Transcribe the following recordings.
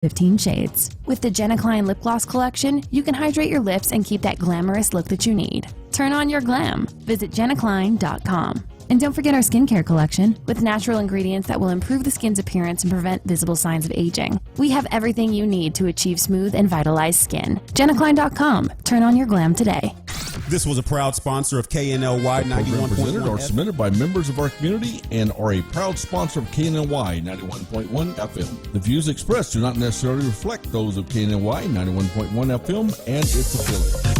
15 shades. With the KNLY Lip Gloss Collection, you can hydrate your lips and keep that glamorous look that you need. Turn on your glam. Visit KNLY.com. And don't forget our skincare collection with natural ingredients that will improve the skin's appearance and prevent visible signs of aging. We have everything you need to achieve smooth and vitalized skin. KNLY.com. Turn on your glam today. This was a proud sponsor of KNLY 91.1. Presented or submitted by members of our community and are a proud sponsor of KNLY 91.1 FM. The views expressed do not necessarily reflect those of KNLY 91.1 FM and its affiliates.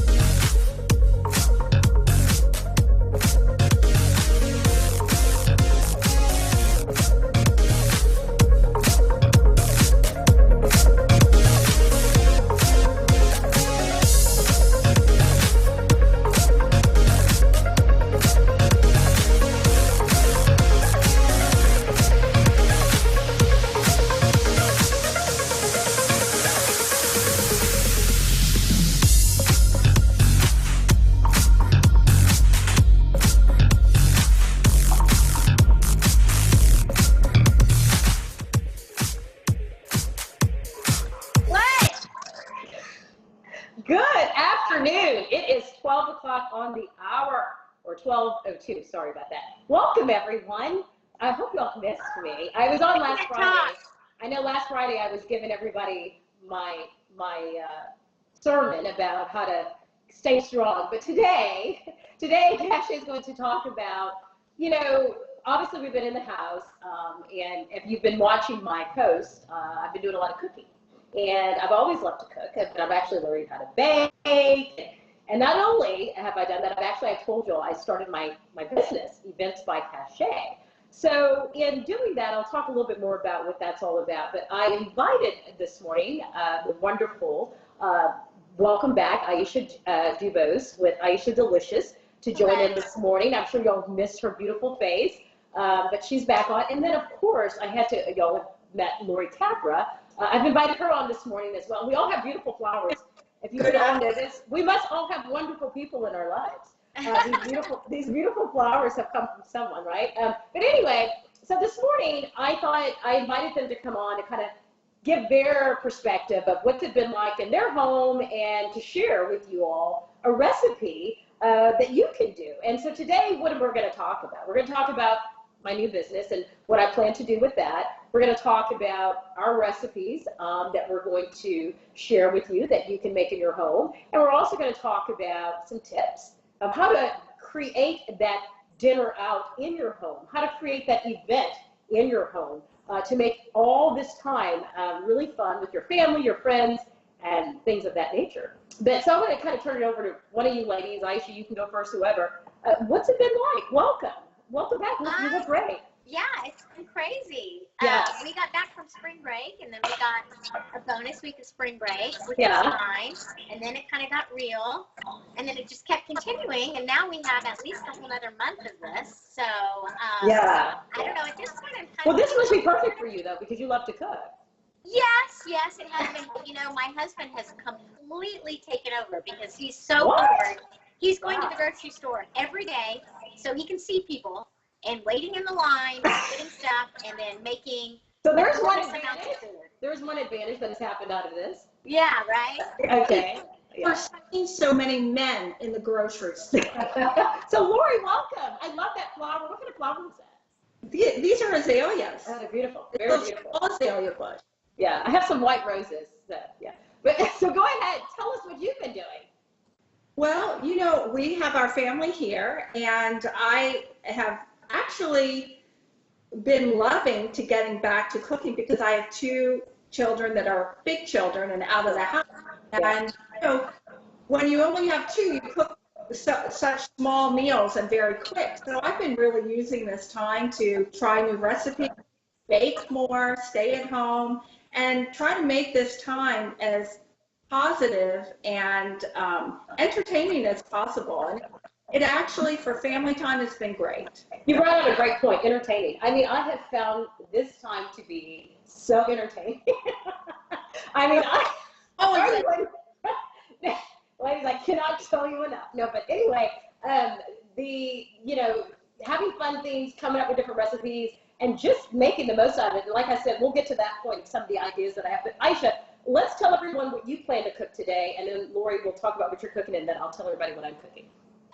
Or 12:02, sorry about that. Welcome, everyone. I hope y'all missed me. I was on last Friday. I know last Friday I was giving everybody my sermon about how to stay strong. But today Cash is going to talk about, obviously we've been in the house, and if you've been watching my posts, I've been doing a lot of cooking. And I've always loved to cook, but I've actually learned how to bake. And not only have I done that, I told you I started my business, Events by Cachet. So in doing that, I'll talk a little bit more about what that's all about. But I invited this morning the wonderful, welcome back, Aisha Dubose with Aisha Delicious to join in this morning. I'm sure y'all missed her beautiful face, but she's back on. And then, of course, y'all have met Lori Capra. I've invited her on this morning as well. We all have beautiful flowers. If you could all notice, we must all have wonderful people in our lives. These beautiful flowers have come from someone, right? But anyway, so this morning I thought I invited them to come on to kind of give their perspective of what's it been like in their home and to share with you all a recipe that you can do. And so today, what we're going to talk about? We're going to talk about my new business and what I plan to do with that. We're going to talk about our recipes that we're going to share with you that you can make in your home. And we're also going to talk about some tips of how to create that dinner out in your home, how to create that event in your home to make all this time really fun with your family, your friends, and things of that nature. But so I'm going to kind of turn it over to one of you ladies. Aisha, you can go first, whoever. What's it been like? Welcome back. You look great. Yeah, it's been crazy. Yes. We got back from spring break, and then we got a bonus week of spring break, which Yeah. was fine. And then it kind of got real, and then it just kept continuing. And now we have at least a whole other month of this. So Yeah. I don't know. At this point, I'm kind Well, of. this must be perfect for you though, because you love to cook. Yes, it has been. My husband has completely taken over because he's so What? bored. He's going to the grocery store every day so he can see people and waiting in the line, getting stuff, and then making. So there's one enormous amounts of advantage. food. There's one advantage that has happened out of this. Yeah, right? Okay. We're seeing so many men in the grocery store. So Lori, welcome. I love that flower. What kind of flower is that? These are azaleas. Oh, they're beautiful. It's Very a beautiful. small azalea bush. Yeah, I have some white roses. So, yeah. But so go ahead. Tell us what you've been doing. Well, we have our family here, and I have actually been loving to getting back to cooking because I have two children that are big children and out of the house. And when you only have two, you cook such small meals and very quick. So I've been really using this time to try new recipes, bake more, stay at home, and try to make this time as positive and entertaining as possible. And it actually, for family time, has been great. You brought out a great point, entertaining. I mean, I have found this time to be so entertaining. Ladies, I cannot tell you enough. No, but anyway, having fun things, coming up with different recipes, and just making the most out of it. And like I said, we'll get to that point, some of the ideas that I have. But Aisha, let's tell everyone what you plan to cook today, and then Lori will talk about what you're cooking, and then I'll tell everybody what I'm cooking.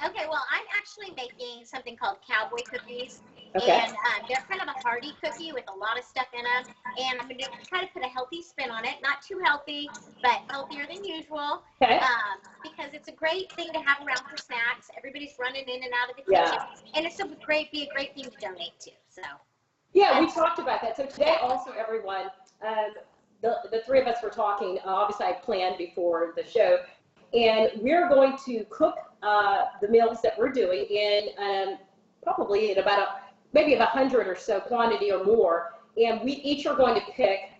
Okay, well, I'm actually making something called cowboy cookies. Okay. And they're kind of a hearty cookie with a lot of stuff in them. And I'm going to try to put a healthy spin on it. Not too healthy, but healthier than usual. Okay. Because it's a great thing to have around for snacks. Everybody's running in and out of the kitchen. And it's be a great thing to donate to. So. Yeah, we talked about that. So today also, everyone, the three of us were talking. Obviously, I planned before the show. And we're going to cook the meals that we're doing in probably in about maybe 100 or so quantity or more. And we each are going to pick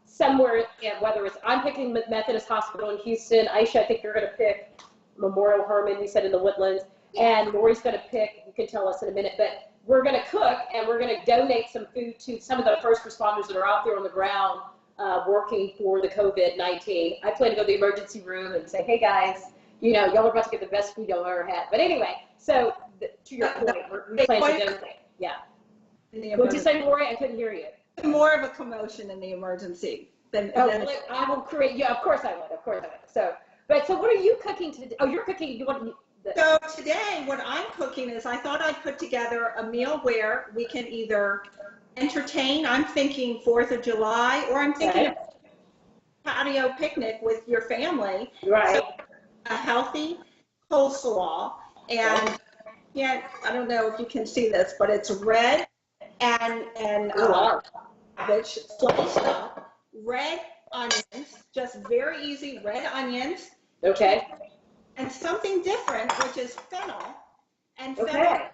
somewhere, whether it's, I'm picking Methodist Hospital in Houston. Aisha, I think you're going to pick Memorial Hermann, you said in the Woodlands. And Lori's going to pick, you can tell us in a minute, but we're going to cook and we're going to donate some food to some of the first responders that are out there on the ground working for the COVID-19. I plan to go to the emergency room and say, hey guys, you know, y'all are about to get the best food y'all ever had. But anyway, so to your point, we plan to donate. Yeah. What'd you say, Lori? I couldn't hear you. More of a commotion in the emergency than. I will create. Yeah, of course I would. Of course I would. So, but so what are you cooking today? Oh, you're cooking. You want. So today, what I'm cooking is I thought I'd put together a meal where we can either entertain. I'm thinking 4th of July, or I'm thinking of patio picnic with your family. Right. So a healthy coleslaw, and yeah, I don't know if you can see this, but it's red and cabbage sliced up, red onions, just very easy red onions. Okay. And something different, which is fennel. And fennel,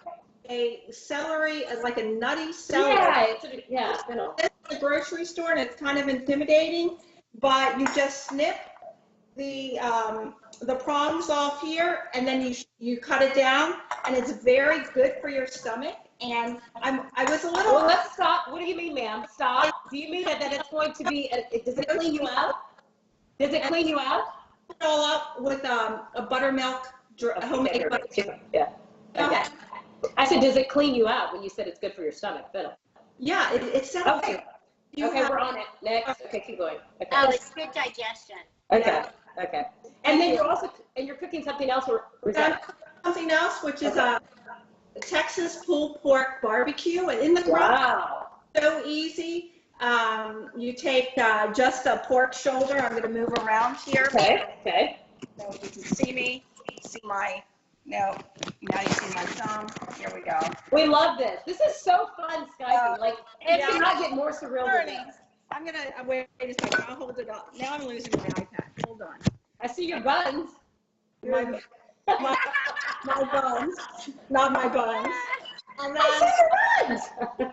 a celery, like a nutty celery. Yeah, fennel. It's at the grocery store, and it's kind of intimidating, but you just snip the prongs off here, and then you cut it down, and it's very good for your stomach. And I was a little. Well, let's stop. What do you mean, ma'am? Stop. Do you mean that it's going to be? Does it clean you out? Does it clean you out? It all up with a buttermilk, homemade butter. Yeah. Okay. I said, does it clean you out when you said it's good for your stomach? Fennel. Yeah, it settles. Okay. Okay, we're on it. Next. Okay, keep going. Okay. Oh, it's good digestion. Okay. Okay. And then you're cooking something else, or is that something else, which is a Texas pulled pork barbecue, and in the wow, so easy. You take just a pork shoulder. I'm going to move around here. Okay. So you can see me. See my now you see my thumb. Here we go. We love this. This is so fun, Skype. It cannot get more surreal than this. I'm gonna wait a second. I'll hold it up. Now I'm losing my iPad. Hold on. I see your buns. My buns, not my buns. And then I see your buns.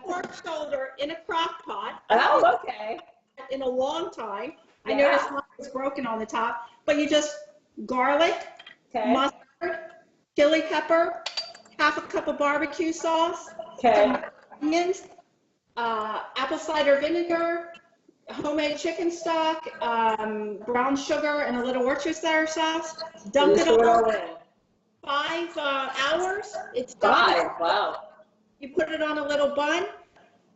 pork shoulder in a crock pot. Oh, okay. In a long time. Yeah. I noticed mine was broken on the top, but you just garlic, mustard, chili pepper, half a cup of barbecue sauce, some onions, apple cider vinegar, homemade chicken stock, brown sugar, and a little Worcestershire sauce. Dump it all in. 5 hours. It's done. Wow. You put it on a little bun.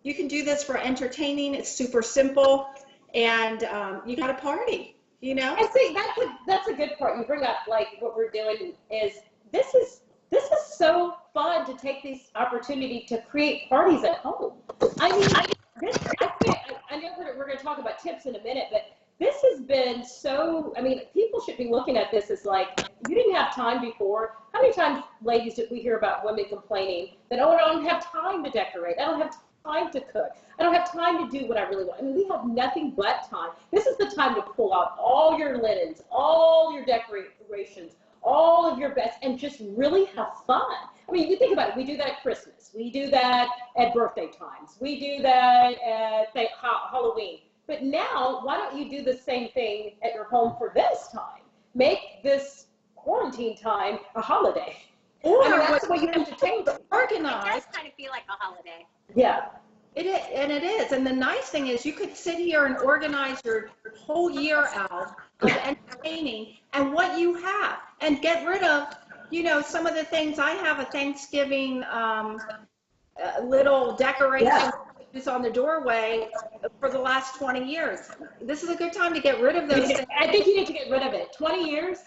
You can do this for entertaining. It's super simple, and you got a party. You know. I see that's a good part. You bring up like what we're doing is this is so fun to take this opportunity to create parties at home. I mean, I know we're going to talk about tips in a minute, but this has been so, I mean, people should be looking at this as like, you didn't have time before. How many times, ladies, did we hear about women complaining that, oh, I don't have time to decorate. I don't have time to cook. I don't have time to do what I really want. I mean, we have nothing but time. This is the time to pull out all your linens, all your decorations, all of your best, and just really have fun. I mean, you think about it. We do that at Christmas. We do that at birthday times. We do that at Halloween. But now, why don't you do the same thing at your home for this time? Make this quarantine time a holiday. Or that's what you entertain. Organize. It does kind of feel like a holiday. Yeah. It is, and it is. And the nice thing is you could sit here and organize your whole year out of entertaining and what you have and get rid of, you know, some of the things. I have a Thanksgiving little decoration is on the doorway for the last 20 years. This is a good time to get rid of those things. I think you need to get rid of it. 20 years?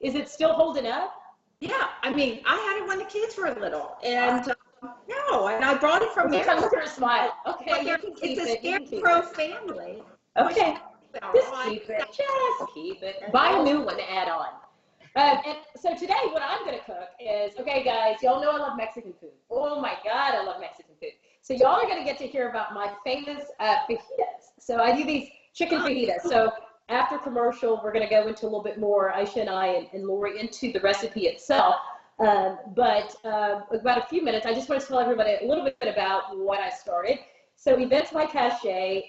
Is it still holding up? Yeah, I mean, I had it when the kids were little, and no, and I brought it from Okay, there. look at her smile. Okay, you can keep It's it. You a can keep Scarecrow it. family. Okay, just keep it. Just keep it. Buy a new one to add on. And so today, what I'm going to cook is, okay, guys, y'all know I love Mexican food. Oh my God, I love Mexican food. So y'all are going to get to hear about my famous fajitas. So I do these chicken fajitas. So after commercial, we're going to go into a little bit more, Aisha and I and Lori, into the recipe itself. But about a few minutes, I just want to tell everybody a little bit about what I started. So Events by Cachet,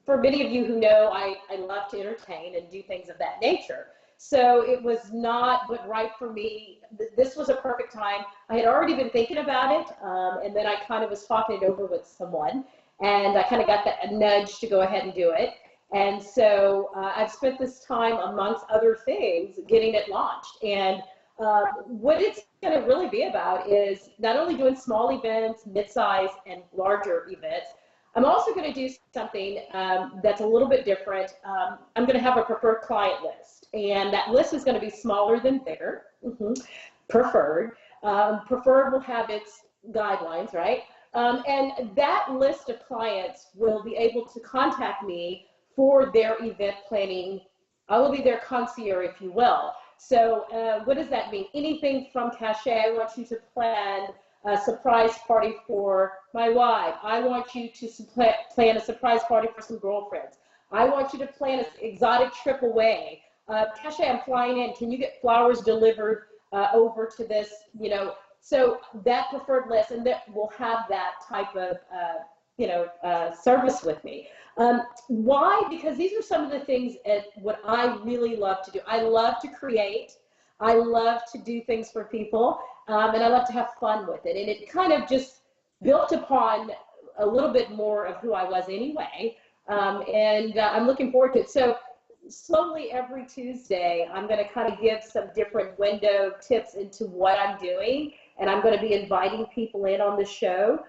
for many of you who know, I love to entertain and do things of that nature. So it was not but right for me. This was a perfect time. I had already been thinking about it, and then I kind of was talking it over with someone, and I kind of got that nudge to go ahead and do it. And so I've spent this time, amongst other things, getting it launched. And what it's going to really be about is not only doing small events, mid-size, and larger events. I'm also going to do something that's a little bit different. I'm going to have a preferred client list, and that list is going to be smaller than bigger. Preferred. Preferred will have its guidelines, right? And that list of clients will be able to contact me for their event planning. I will be their concierge, if you will. So what does that mean? Anything from cachet. I want you to plan a surprise party for my wife. I want you to plan a surprise party for some girlfriends. I want you to plan an exotic trip away. Cachet, I'm flying in. Can you get flowers delivered over to this, you know? So that preferred list, and that will have that type of, service with me. Why? Because these are some of the things what I really love to do. I love to create. I love to do things for people, and I love to have fun with it. And it kind of just built upon a little bit more of who I was anyway, and I'm looking forward to it. So slowly every Tuesday, I'm going to kind of give some different window tips into what I'm doing, and I'm going to be inviting people in on the show.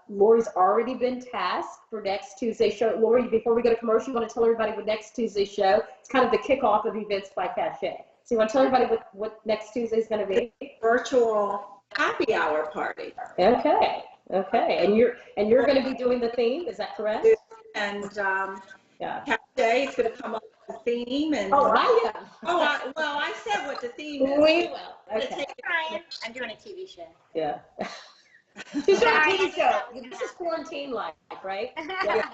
Lori's already been tasked for next Tuesday's show. Lori, before we go to commercial, you want to tell everybody what next Tuesday's show? It's kind of the kickoff of Events by Cachet. So you want to tell everybody what next Tuesday is going to be? Virtual happy hour party. Okay. And you're going to be doing the theme. Is that correct? And Yeah. Cachet is going to come up with a theme. And I am. I said what the theme is. We will. Okay. Ryan, I'm doing a TV show. Yeah. She's doing a TV show. This is quarantine life, right? Yeah.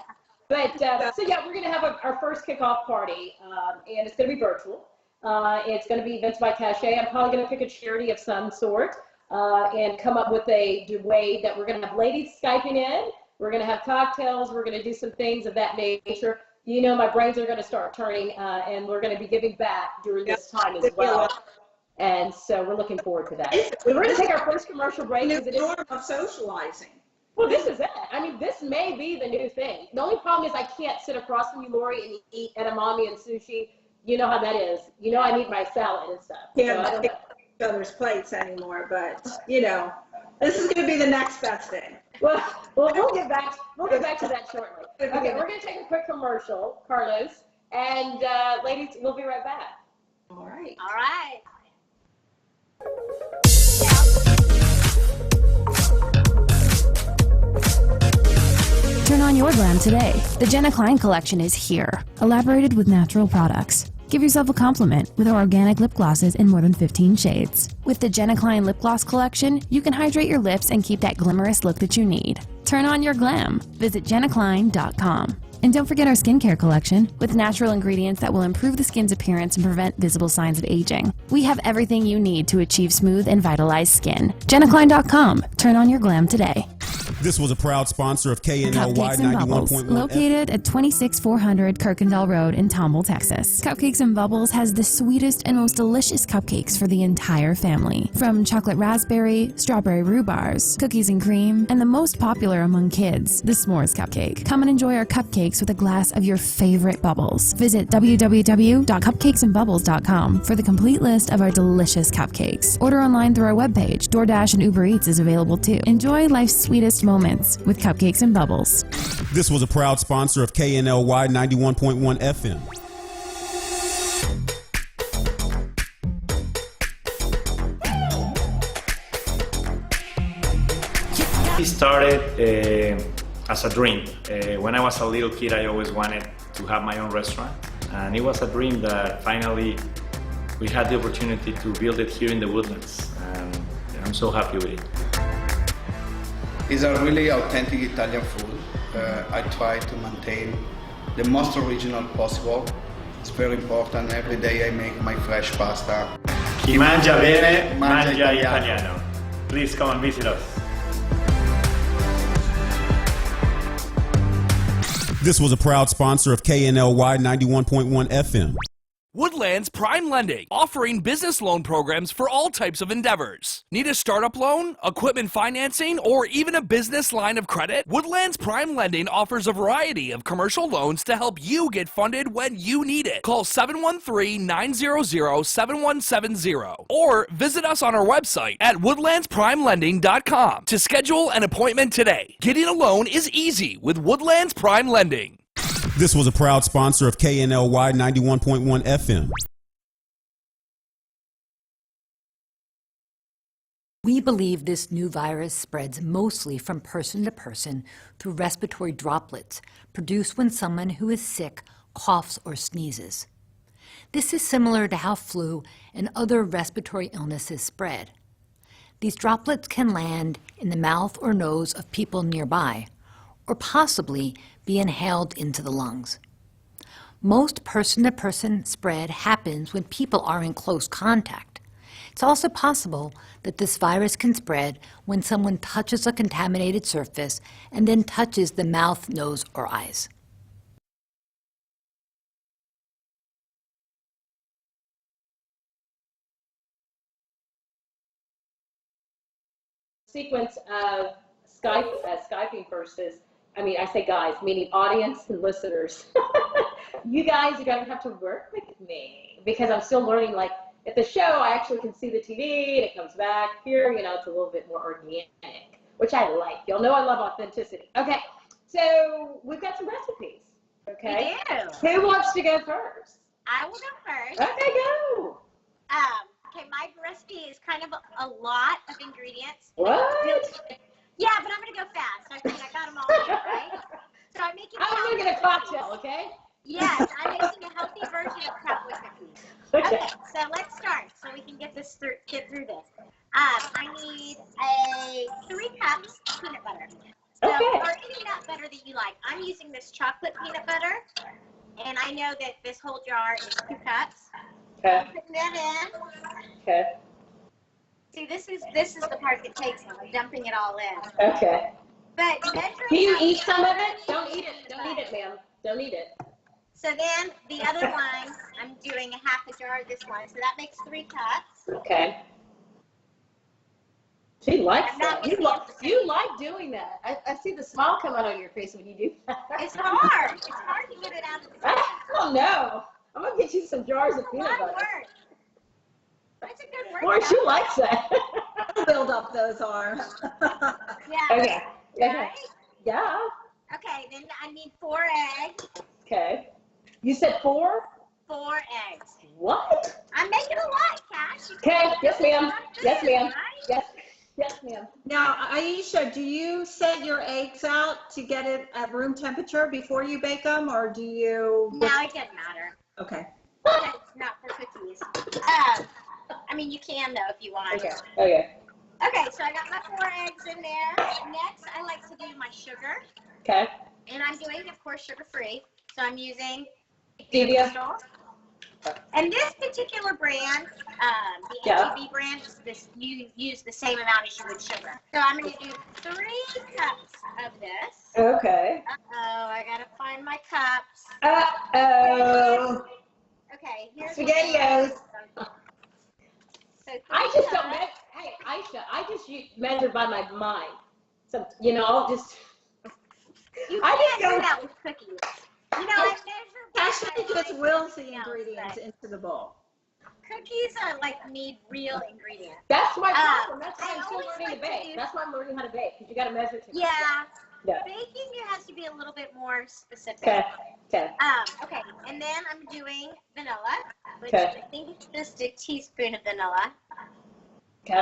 But so yeah, we're going to have our first kickoff party, and it's going to be virtual. It's going to be Events by Cachet. I'm probably going to pick a charity of some sort and come up with a way that we're going to have ladies Skyping in. We're going to have cocktails. We're going to do some things of that nature. You know, my brains are going to start turning, and we're going to be giving back during this time as well. And so we're looking forward to that. We're going to take our first commercial break. It's a norm of socializing. Well, this is it. I mean, this may be the new thing. The only problem is I can't sit across from you, Lori, and eat edamame and sushi. You know how that is. You know I need my salad and stuff. Can't take each other's plates anymore, but you know, this is going to be the next best thing. Well, we'll get back to that shortly. Okay, we're going to take a quick commercial, Carlos, and ladies, we'll be right back. All right. All right. Turn on your glam today. The Jenna Klein collection is here, elaborated with natural products. Give yourself a compliment with our organic lip glosses in more than 15 shades. With the Jenna Klein lip gloss collection, you can hydrate your lips and keep that glamorous look that you need. Turn on your glam. Visit jennaklein.com. And don't forget our skincare collection with natural ingredients that will improve the skin's appearance and prevent visible signs of aging. We have everything you need to achieve smooth and vitalized skin. jennaklein.com. Turn on your glam today. This was a proud sponsor of KNLY Cupcakes and Bubbles, 91.1 located at 26400 Kirkendall Road in Tomball, Texas. Cupcakes and Bubbles has the sweetest and most delicious cupcakes for the entire family. From chocolate raspberry, strawberry rhubars, cookies and cream, and the most popular among kids, the s'mores cupcake. Come and enjoy our cupcakes with a glass of your favorite bubbles. Visit www.cupcakesandbubbles.com for the complete list of our delicious cupcakes. Order online through our webpage. DoorDash and Uber Eats is available too. Enjoy life's sweetest moments with Cupcakes and Bubbles. This was a proud sponsor of KNLY 91.1 FM. It started as a dream. When I was a little kid, I always wanted to have my own restaurant. And it was a dream that finally we had the opportunity to build it here in the Woodlands. And I'm so happy with it. It's a really authentic Italian food. I try to maintain the most original possible. It's very important. Every day I make my fresh pasta. Chi mangia bene, mangia italiano. Please come and visit us. This was a proud sponsor of KNLY 91.1 FM. Woodlands Prime Lending, offering business loan programs for all types of endeavors. Need a startup loan, equipment financing, or even a business line of credit? Woodlands Prime Lending offers a variety of commercial loans to help you get funded when you need it. Call 713-900-7170 or visit us on our website at woodlandsprimelending.com to schedule an appointment today. Getting a loan is easy with Woodlands Prime Lending. This was a proud sponsor of KNLY 91.1 FM. We believe this new virus spreads mostly from person to person through respiratory droplets produced when someone who is sick coughs or sneezes. This is similar to how flu and other respiratory illnesses spread. These droplets can land in the mouth or nose of people nearby, or possibly be inhaled into the lungs. Most person-to-person spread happens when people are in close contact. It's also possible that this virus can spread when someone touches a contaminated surface and then touches the mouth, nose, or eyes. Sequence of Skyping versus, I say guys, meaning audience and listeners. You guys are going to have to work with me because I'm still learning. Like at the show, I actually can see the TV and it comes back. Here, it's a little bit more organic, which I like. Y'all know I love authenticity. Okay, so we've got some recipes. Okay. We do. Who wants to go first? I will go first. Okay, go. Okay, my recipe is kind of a lot of ingredients. What? Yeah, but I'm going to go fast. I got them all here, right? So I'm making I'm making a cocktail, okay? Yes, I'm making a healthy version of cowboy cookies. Okay, so let's start so we can get through this. I need 3 cups peanut butter. So, Okay. or any nut butter that you like. I'm using this chocolate peanut butter, and I know that this whole jar is 2 cups. Okay. I'm putting that in. Okay. See, this is the part that takes me. I'm dumping it all in. Okay. But measuring Can you out- eat some of it? Don't eat it. Don't eat it, ma'am. Don't eat it. So then the other one, I'm doing a half a jar of this one. So that makes 3 cups. Okay. She likes I'm that. not You like doing that. I see the smile come out on your face when you do that. It's hard. It's hard to get it out of the jar. Oh no. I'm gonna get you some jars of It's a peanut lot of butter. work. That's a good work. Boy, she likes that. Build up those arms. Yeah. Okay. Okay. Right? Yeah. Okay, then I need 4 eggs. Okay. You said 4? 4 eggs. What? I'm making a lot, Cash. Okay. Yes, ma'am. Yes, ma'am. Right? Yes. Yes, ma'am. Now, Aisha, do you set your eggs out to get it at room temperature before you bake them, or do you? No, it doesn't matter. Okay. It's not for cookies. You can though if you want. Okay. Okay. Okay, so I got my 4 eggs in there. Next, I like to do my sugar. Okay. And I'm doing, of course, sugar-free. So I'm using Stevia. crystal. And this particular brand, the HEB brand, you use the same amount as you would sugar. So I'm going to do 3 cups of this. Okay. Uh-oh, I got to find my cups. Uh-oh. Okay, here's SpaghettiOs. So I just don't measure. Hey, Aisha, I just measure by my mind. So, you know, I'll just. You I can't do that with cookies. You know, I measure by Ashley my just wills the else, ingredients but into the bowl. Cookies are need real ingredients. That's my problem. That's why I I'm still always learning to like to bake. do- That's why I'm learning how to bake, because you got to measure things. Yeah. Yeah. Baking, it has to be a little bit more specific. Okay. Okay. Okay, and then I'm doing vanilla, which Okay. I think it's just a teaspoon of vanilla. Okay.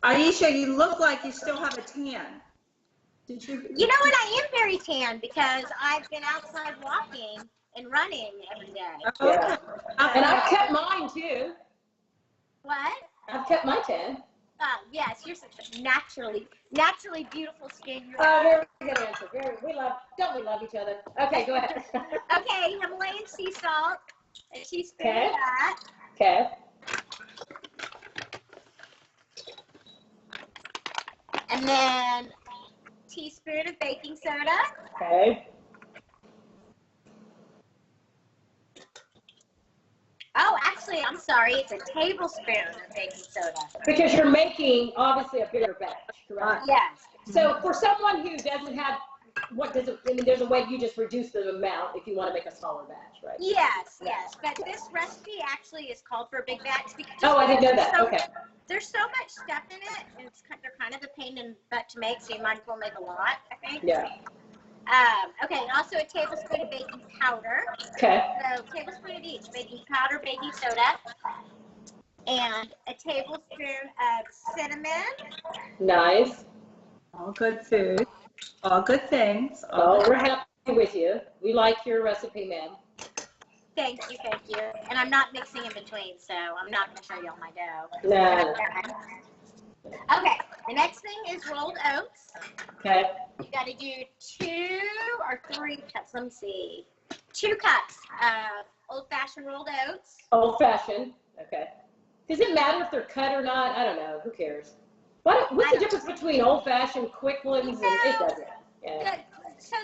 Aisha, you look like you still have a tan. Did you? You know what? I am very tan because I've been outside walking and running every day. Okay. Yeah. And I've kept mine too. What? I've kept my tan. Yes, you're such a naturally beautiful skin. Very good answer. Don't we love each other? Okay, go ahead. Okay, Himalayan sea salt, a teaspoon of Okay. that. Okay. And then teaspoon of baking soda. Okay. Oh, actually, I'm sorry. It's a tablespoon of baking soda. Because you're making obviously a bigger batch, correct? Yes. So for someone who doesn't have, there's a way you just reduce the amount if you want to make a smaller batch, right? Yes. But this recipe actually is called for a big batch because I didn't know that. Okay. There's so much stuff in it, and they're kind of a pain in the butt to make, so you might as well make a lot, I think. Yeah. Okay, and also a tablespoon of baking powder. Okay. So tablespoon of each, baking powder, baking soda, and a tablespoon of cinnamon. Nice. All good food. All good things. Oh, we're happy with you. We like your recipe, ma'am. Thank you. And I'm not mixing in between, so I'm not going to show you all my dough. No. Okay, the next thing is rolled oats. Okay. You got to do 2 or 3 cups. Let me see. 2 cups of old-fashioned rolled oats. Old-fashioned. Okay. Does it matter if they're cut or not? I don't know. Who cares? What's the difference between old-fashioned, quick ones, and it doesn't? Yeah. So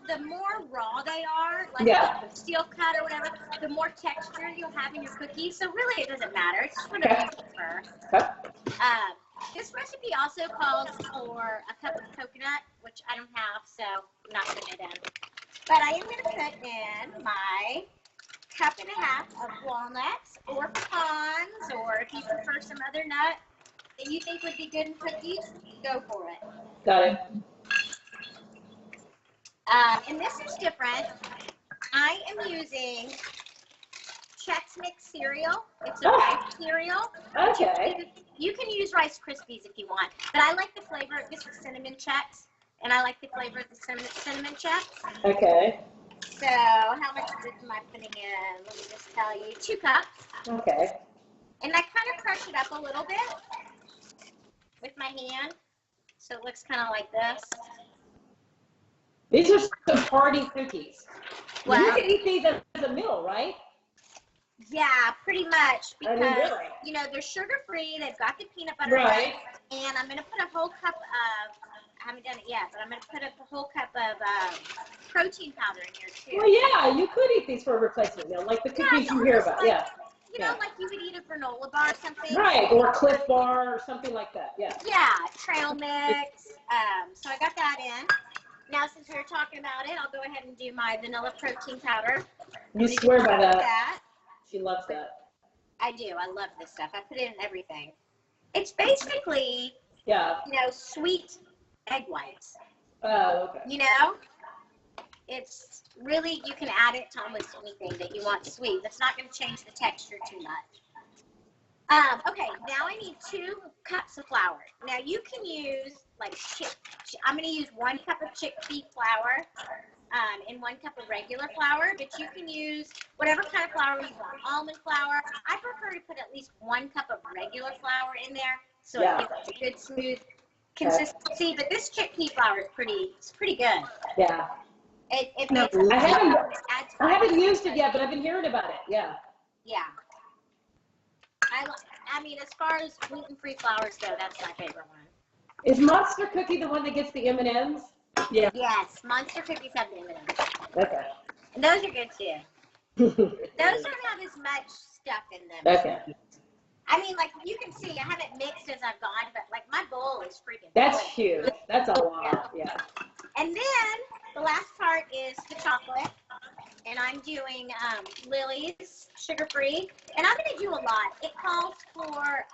the more raw they are, like the steel cut or whatever, the more texture you'll have in your cookies. So really, it doesn't matter. It's just whatever you prefer. Okay. This recipe also calls for a cup of coconut, which I don't have, so I'm not putting it in. But I am going to put in my 1.5 cups of walnuts or pecans, or if you prefer some other nut that you think would be good in cookies, go for it. Got it. And this is different. I am using Chex Mix cereal. It's a rice cereal. Okay. You can use Rice Krispies if you want, but I like the flavor. This is cinnamon Chex, and I like the flavor of the cinnamon Chex. Okay. So how much of this am I putting in? Let me just tell you. 2 cups. Okay. And I kind of crush it up a little bit with my hand, so it looks kind of like this. These are some party cookies. Well, you can eat these as a meal, right? Yeah, pretty much, because, really? you know, they're sugar-free, they've got the peanut butter in Right. it, and I'm going to put a whole cup of, I haven't done it yet, but I'm going to put a whole cup of protein powder in here, too. Well, yeah, you could eat these for a replacement meal, like the cookies you hear about, You know, like you would eat a granola bar or something. Right, or a Cliff Bar or something like that, yeah. Yeah, trail mix. So I got that in. Now, since we were talking about it, I'll go ahead and do my vanilla protein powder. You swear by that. She loves that. I do. I love this stuff. I put it in everything. It's basically, you know, sweet egg whites. Oh, okay. You know? It's really, you can add it to almost anything that you want sweet. That's not going to change the texture too much. Okay, now I need 2 cups of flour. Now you can use like I'm going to use 1 cup of chickpea flour and 1 cup of regular flour, but you can use whatever kind of flour you want. Almond flour. I prefer to put at least 1 cup of regular flour in there, so it gives a good smooth consistency. But this chickpea flour is pretty good. Yeah. It No, makes I haven't, adds I haven't flavor. used it yet, but I've been hearing about it. Yeah. Yeah. I mean, as far as gluten-free flours go, that's my favorite one. Is Monster Cookie the one that gets the M&Ms? Yeah. Yes, Monster cookies have the M&Ms. Okay. And those are good too. Those don't have as much stuff in them. Okay. I mean, like you can see, I haven't mixed as I've gone, but like my bowl is freaking That's full. huge. That's a lot. Yeah. And then the last part is the chocolate. And I'm doing Lily's sugar-free. And I'm going to do a lot. It calls for,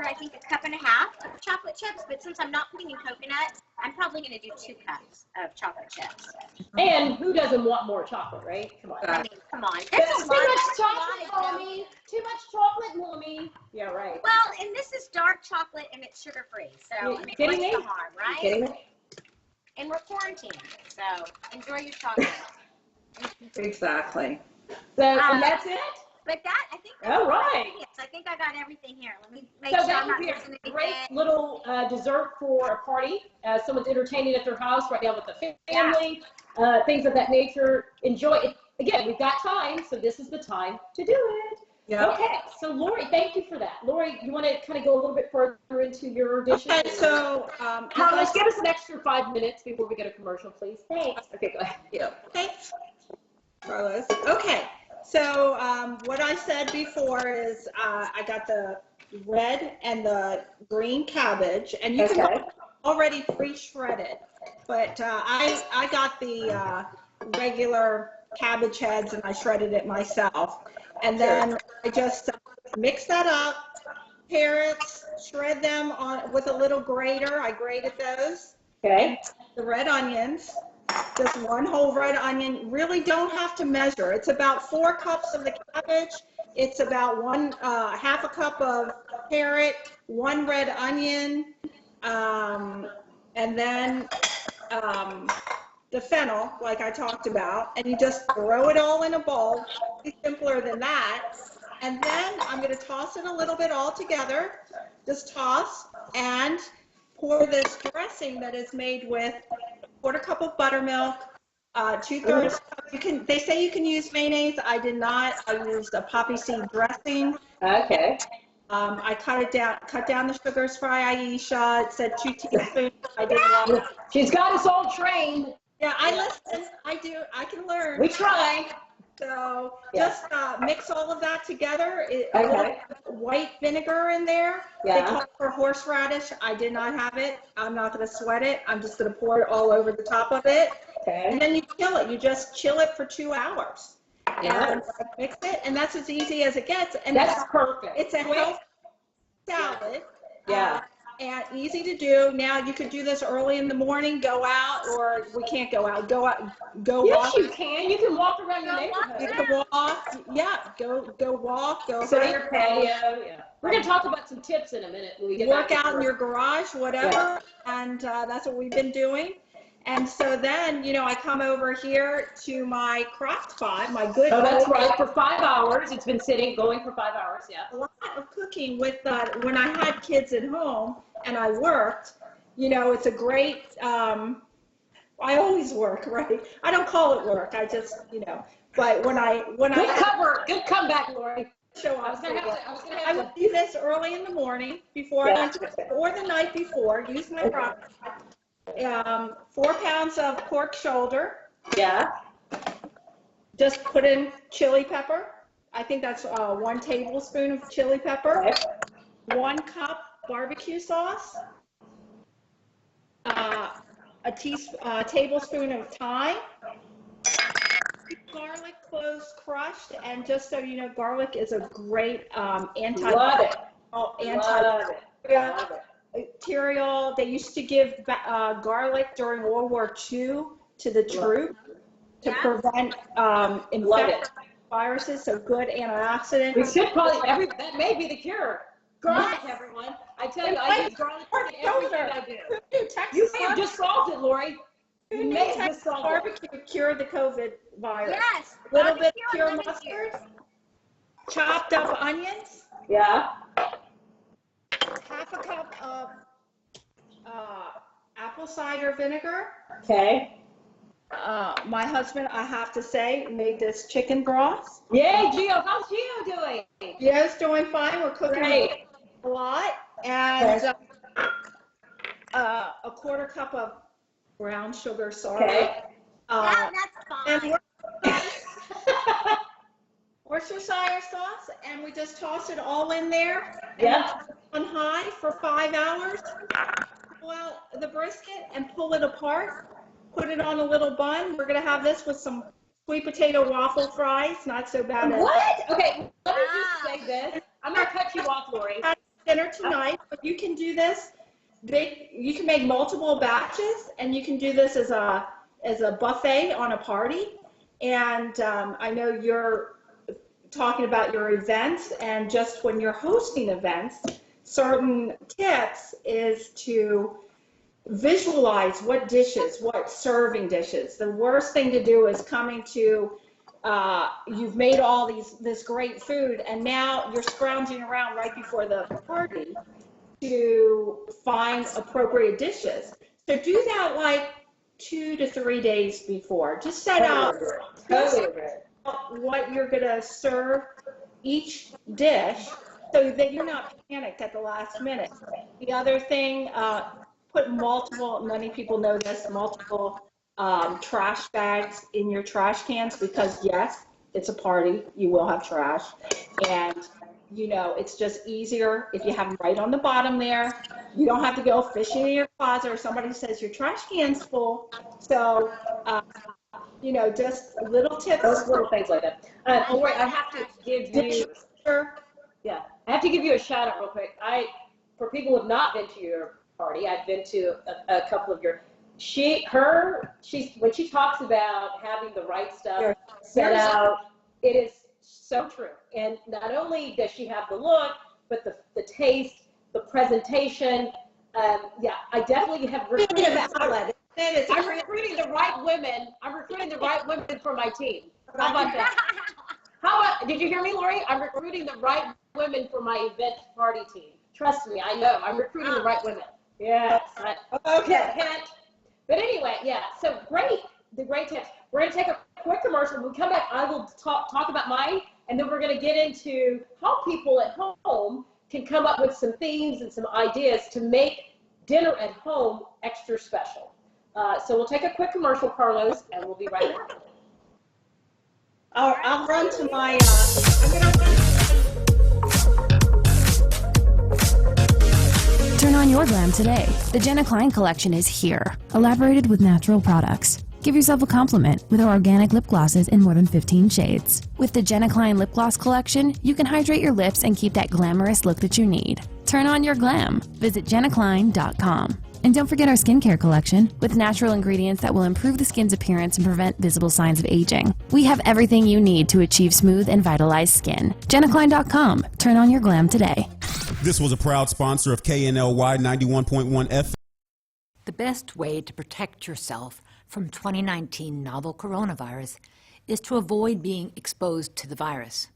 I think, 1.5 cups of chocolate chips. But since I'm not putting in coconut, I'm probably going to do 2 cups of chocolate chips. And who doesn't want more chocolate, right? Come on. I mean, come on. There's There's a too lot, much there's a lot chocolate, of Mommy. Too much chocolate, Mommy. Yeah, right. Well, and this is dark chocolate and it's sugar-free. So, You I mean, kidding what's me? the harm, right? You kidding me? And we're quarantined. So, enjoy your chocolate. Exactly. So, and that's it? But that, I think that's All right. ingredients. I think I got everything here. Let me make So sure that I'm would not be missing a anything. great little dessert for a party. Someone's entertaining at their house right now with the family, things of that nature. Enjoy it. Again, we've got time, so this is the time to do it. Yeah. Okay, so Lori, thank you for that. Lori, you want to kind of go a little bit further into your dishes? Okay, so Carlos, give us an extra 5 minutes before we get a commercial, please. Thanks. Okay, go ahead. Yeah. Thanks, Carlos. Okay, so what I said before is I got the red and the green cabbage, and you can buy already pre-shredded, but I got the regular cabbage heads and I shredded it myself, and then I just mix that up. Carrots, shred them with a little grater. I grated those. Okay. The red onions, just 1 whole red onion. Really don't have to measure. It's about 4 cups of the cabbage. It's about 1/2 a cup of carrot, 1 red onion, and then the fennel, like I talked about. And you just throw it all in a bowl. It's simpler than that. And then I'm going to toss it a little bit all together. Just toss and pour this dressing that is made with 1/4 cup of buttermilk, 2/3 cup. They say you can use mayonnaise. I did not. I used a poppy seed dressing. Okay. I cut down the sugars for Aisha. It said 2 teaspoons. I didn't want it. She's got us all trained. Yeah, I listen. I do. I can learn. We try. So Yeah. just mix all of that together. Okay. White vinegar in there. Yeah. They call it for horseradish. I did not have it. I'm not going to sweat it. I'm just going to pour it all over the top of it. Okay. And then you chill it. You just chill it for 2 hours. Yes. And mix it, and that's as easy as it gets. And That's perfect. it's a healthy salad. Yeah. And easy to do. Now you could do this early in the morning, go out, or we can't go out. Go Yes, walk. you can. You can walk around your neighborhood. You can walk. Yeah, go walk. Go Sit on your patio. Yeah. We're going to talk about some tips in a minute when we get work back to out in work. your garage, whatever. And that's what we've been doing. And so then, I come over here to my crock pot, my good. Oh, that's right. For 5 hours. It's been going for 5 hours. Yeah. A lot of cooking with when I had kids at home and I worked, it's a great, I always work, right? I don't call it work. I just, but Good comeback, Lori. show I was up. going to have to. I would do this early in the morning before I went to or the night before, use my crock pot. 4 pounds of pork shoulder. Yeah. Just put in chili pepper. I think that's 1 tablespoon of chili pepper. Okay. 1 cup barbecue sauce. A tablespoon of thyme. Garlic cloves crushed, and just so you know, garlic is a great Love it. antibacterial. They used to give garlic during World War II to the troops to prevent infectious viruses. So good antioxidant. We should probably that may be the cure. Garlic, everyone. I tell you, I use garlic in everything I do. You may have just solved it, Lori. You may have just solved it. Barbecue cure the COVID virus. Yes. A little bit barbecue pure and lemon mustard. juice. Chopped up onions. Yeah. 1/2 cup of apple cider vinegar. Okay. my husband, I have to say, made this chicken broth. Yay, Gio. How's Gio doing? Gio's doing fine. We're cooking Great. a lot. And a quarter cup of brown sugar syrup. Okay. That's fine. And Worcestershire sauce, and we just toss it all in there. Yeah. On high for 5 hours. Pull out the brisket and pull it apart. Put it on a little bun. We're gonna have this with some sweet potato waffle fries. Not so bad. What? Okay, let me just say this. I'm gonna cut you off, Lori. Have dinner tonight, but you can do this. You can make multiple batches, and you can do this as a buffet on a party. And I know you're talking about your events, and just when you're hosting events, certain tips is to visualize what dishes, what serving dishes. The worst thing to do is coming to, you've made all this great food, and now you're scrounging around right before the party to find appropriate dishes. So do that like 2 to 3 days before. Just set out what you're gonna serve each dish so that you're not panicked at the last minute. The other thing, put many people know this, multiple trash bags in your trash cans, because yes, it's a party, you will have trash. And you know, it's just easier if you have them right on the bottom there. You don't have to go fishing in your closet or somebody says your trash can's full. So, you know, just little tips. Those little things like that. Lori, I have to give you, I have to give you a shout out real quick. For people who have not been to your party, I've been to a couple of your, when she talks about having the right stuff set out, it is so true. And not only does she have the look, but the taste, the presentation. I definitely have recruited. I'm recruiting the right women. I'm recruiting the right women for my team. How about that? Did you hear me, Lori? I'm recruiting the right women for my event party team. Trust me, I know. I'm recruiting the right women. Yes. Okay. But anyway, so great. The great tips. We're going to take a quick commercial. When we come back, I will talk about mine, and then we're going to get into how people at home can come up with some themes and some ideas to make dinner at home extra special. So we'll take a quick commercial, Carlos, and we'll be right back. I'll run to my, Turn on your glam today. The Jenna Klein collection is here, elaborated with natural products. Give yourself a compliment with our organic lip glosses in more than 15 shades. With the Jenna Klein lip gloss collection, you can hydrate your lips and keep that glamorous look that you need. Turn on your glam. Visit jennaklein.com. And don't forget our skincare collection with natural ingredients that will improve the skin's appearance and prevent visible signs of aging. We have everything you need to achieve smooth and vitalized skin. jennaklein.com. Turn on your glam today. This was a proud sponsor of KNLY 91.1 FM. The best way to protect yourself from 2019 novel coronavirus is to avoid being exposed to the virus.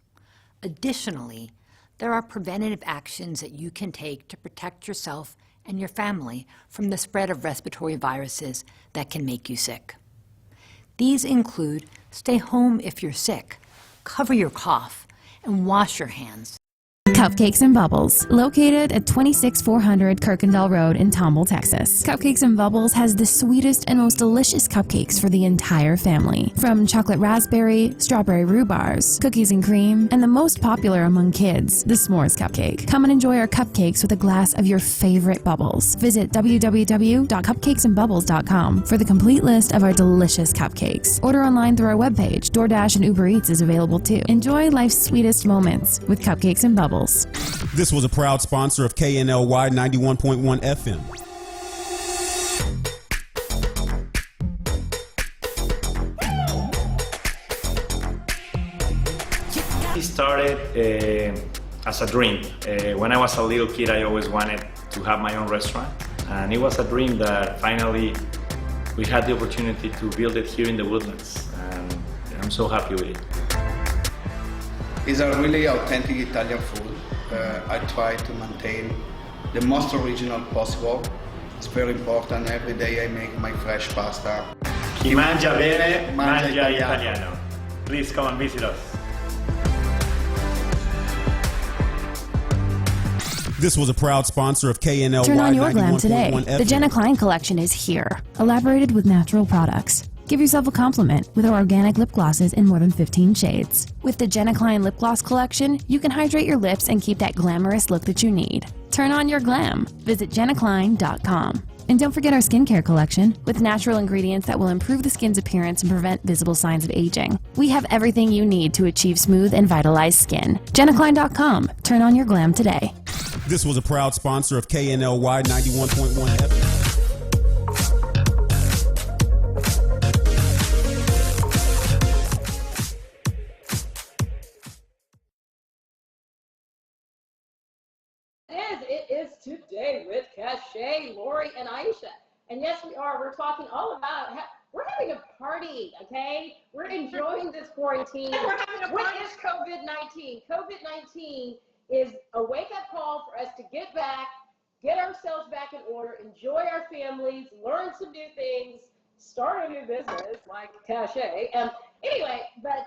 Additionally, there are preventative actions that you can take to protect yourself and your family from the spread of respiratory viruses that can make you sick. These include stay home if you're sick, cover your cough, and wash your hands. Cupcakes and Bubbles, located at 26400 Kirkendall Road in Tomball, Texas. Cupcakes and Bubbles has the sweetest and most delicious cupcakes for the entire family. From chocolate raspberry, strawberry rhubars, cookies and cream, and the most popular among kids, the s'mores cupcake. Come and enjoy our cupcakes with a glass of your favorite bubbles. Visit www.cupcakesandbubbles.com for the complete list of our delicious cupcakes. Order online through our webpage. DoorDash and Uber Eats is available too. Enjoy life's sweetest moments with Cupcakes and Bubbles. This was a proud sponsor of KNLY 91.1 FM. It started as a dream. When I was a little kid, I always wanted to have my own restaurant. And it was a dream that finally we had the opportunity to build it here in the Woodlands. And I'm so happy with it. It's a really authentic Italian food. I try to maintain the most original possible. It's very important. Every day I make my fresh pasta. Chi mangia bene, Mangia mangia italiano. italiano. Please come and visit us. This was a proud sponsor of KNLY Turn on your glam today. 91.1 FM. The Jenna Klein collection is here, elaborated with natural products. Give yourself a compliment with our organic lip glosses in more than 15 shades. With the Jenna Klein lip gloss collection, you can hydrate your lips and keep that glamorous look that you need. Turn on your glam. Visit jennaklein.com. And don't forget our skincare collection with natural ingredients that will improve the skin's appearance and prevent visible signs of aging. We have everything you need to achieve smooth and vitalized skin. jennaklein.com. Turn on your glam today. This was a proud sponsor of KNLY 91.1 FM. It is today with Cachet, Lori, and Aisha. And yes, we are. We're talking all about, we're having a party, okay? We're enjoying this quarantine. We're having a What party. is COVID-19? COVID-19 is a wake-up call for us to get back, get ourselves back in order, enjoy our families, learn some new things, start a new business like Cachet. Anyway, but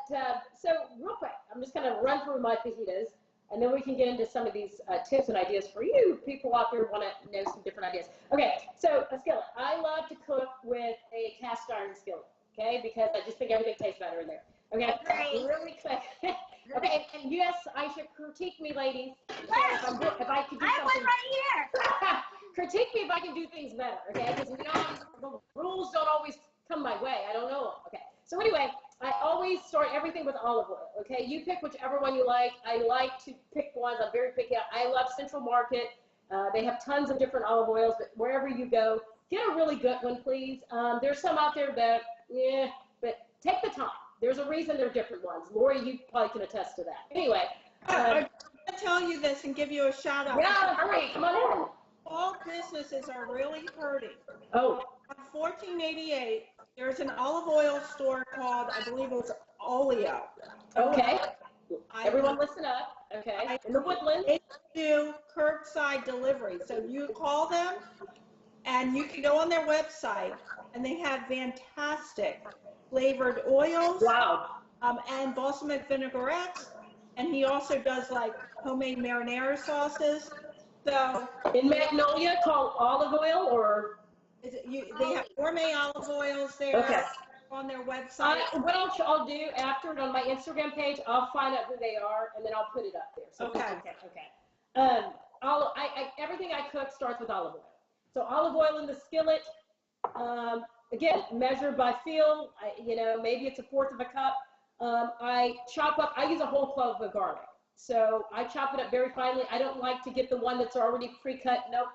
so real quick, I'm just going to run through my fajitas. And then we can get into some of these tips and ideas for you people out there who want to know some different ideas. Okay, so a skillet. I love to cook with a cast iron skillet, okay, because I just think everything tastes better in there. Okay, really quick. Okay, and yes, Aisha, critique me, ladies. Yes. If I can do I have something. one right here. Critique me if I can do things better, okay? Because the rules don't always come my way. I don't know them. Okay. So anyway, I always start everything with olive oil, okay? You pick whichever one you like. I like to pick ones. I'm very picky. I love Central Market. They have tons of different olive oils, but wherever you go, get a really good one, please. There's some out there that, yeah, but take the time. There's a reason they're different ones. Lori, you probably can attest to that. Anyway. I'm going to tell you this and give you a shout out. Yeah, hurry, come on in. All businesses are really hurting. Oh. On 1488, there's an olive oil store called, I believe it was Oleo. Okay. Everyone listen up. Okay. In the Woodlands. They do curbside delivery. So you call them and you can go on their website and they have fantastic flavored oils. Wow. And balsamic vinaigrettes. And he also does like homemade marinara sauces. So in Magnolia, called olive oil, or they have gourmet olive oils there. Okay. On their website. What I'll do after it on my Instagram page, I'll find out who they are and then I'll put it up there. So Okay. Everything I cook starts with olive oil. So olive oil in the skillet. Again, measured by feel. Maybe it's 1/4 of a cup. I chop up. I use a whole clove of garlic. So I chop it up very finely. I don't like to get the one that's already pre-cut. Nope.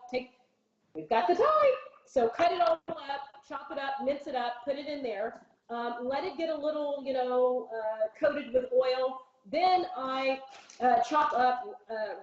We've got the time. So cut it all up, chop it up, mince it up, put it in there. Let it get a little, coated with oil. Then I chop up